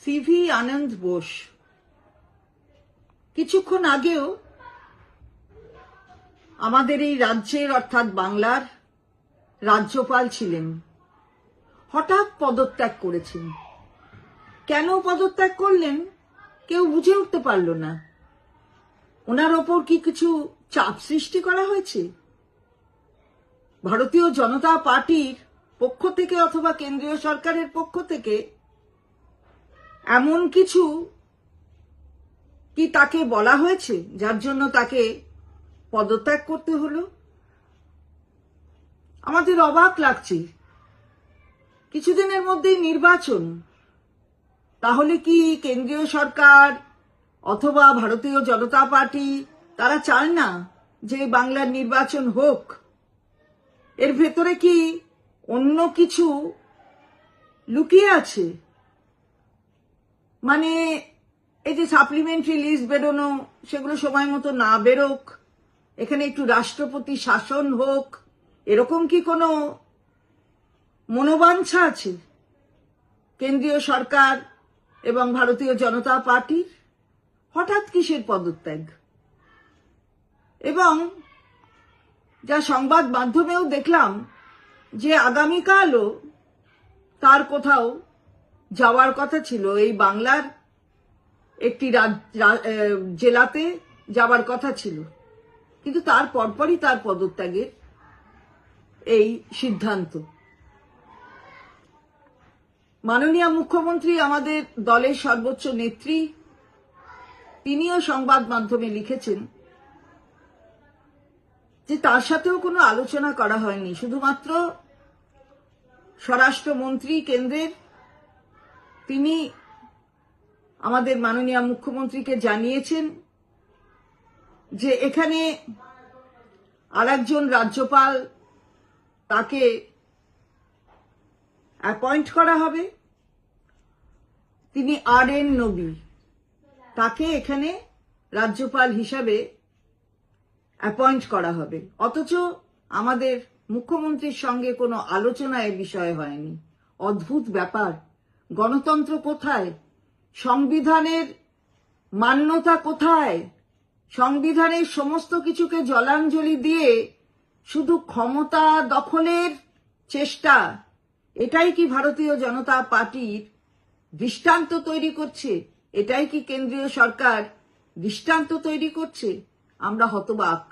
CV আনন্দ বোস কিছুক্ষণ আগেও আমাদের এই রাজ্যের অর্থাৎ বাংলার রাজ্যপাল ছিলেন, হঠাৎ পদত্যাগ করেছেন। কেন পদত্যাগ করলেন কেউ বুঝে উঠতে পারল না। ওনার ওপর কি কিছু চাপ সৃষ্টি করা হয়েছে ভারতীয় জনতা পার্টির পক্ষ থেকে অথবা কেন্দ্রীয় সরকারের পক্ষ থেকে? এমন কিছু কি তাকে বলা হয়েছে যার জন্য তাকে পদত্যাগ করতে হলো? আমাদের অবাক লাগছে। কিছুদিনের মধ্যেই নির্বাচন, তাহলে কি কেন্দ্রীয় সরকার অথবা ভারতীয় জনতা পার্টি তারা চায় না যে বাংলার নির্বাচন হোক? এর ভেতরে কি অন্য কিছু লুকিয়ে আছে? মানে এই যে সাপ্লিমেন্টারি লিস্ট বেরোনো, সেগুলো সময় মতো না বেরোক, এখানে একটু রাষ্ট্রপতি শাসন হোক, এরকম কি কোনো মনোবাঞ্ছা আছে কেন্দ্রীয় সরকার এবং ভারতীয় জনতা পার্টির? হঠাৎ কিসের পদত্যাগ? এবং যা সংবাদ মাধ্যমেও দেখলাম যে আগামীকালও তার কোথাও যাওয়ার কথা ছিল, এই বাংলার একটি জেলাতে যাওয়ার কথা ছিল, কিন্তু তার পরপরই তার পদত্যাগের এই সিদ্ধান্ত। মাননীয় মুখ্যমন্ত্রী আমাদের দলের সর্বোচ্চ নেত্রী, তিনিও সংবাদ মাধ্যমে লিখেছেন যে তার সাথেও কোনো আলোচনা করা হয়নি, শুধুমাত্র স্বরাষ্ট্রমন্ত্রী কেন্দ্রের তিনি আমাদের মাননীয় মুখ্যমন্ত্রীকে জানিয়েছেন যে এখানে আরেকজন রাজ্যপাল তাকে অ্যাপয়েন্ট করা হবে, তিনি RN নবী, তাকে এখানে রাজ্যপাল হিসাবে অ্যাপয়েন্ট করা হবে। অথচ আমাদের মুখ্যমন্ত্রীর সঙ্গে কোনো আলোচনা এ বিষয়ে হয়নি। অদ্ভুত ব্যাপার। গণতন্ত্র কোথায়? সংবিধানের মান্যতা কোথায়? সংবিধানের সমস্ত কিছুকে জলাঞ্জলি দিয়ে শুধু ক্ষমতা দখলের চেষ্টা, এটাই কি ভারতীয় জনতা পার্টির দৃষ্টান্ত তৈরি করছে? এটাই কি কেন্দ্রীয় সরকার দৃষ্টান্ত তৈরি করছে? আমরা হতবাক।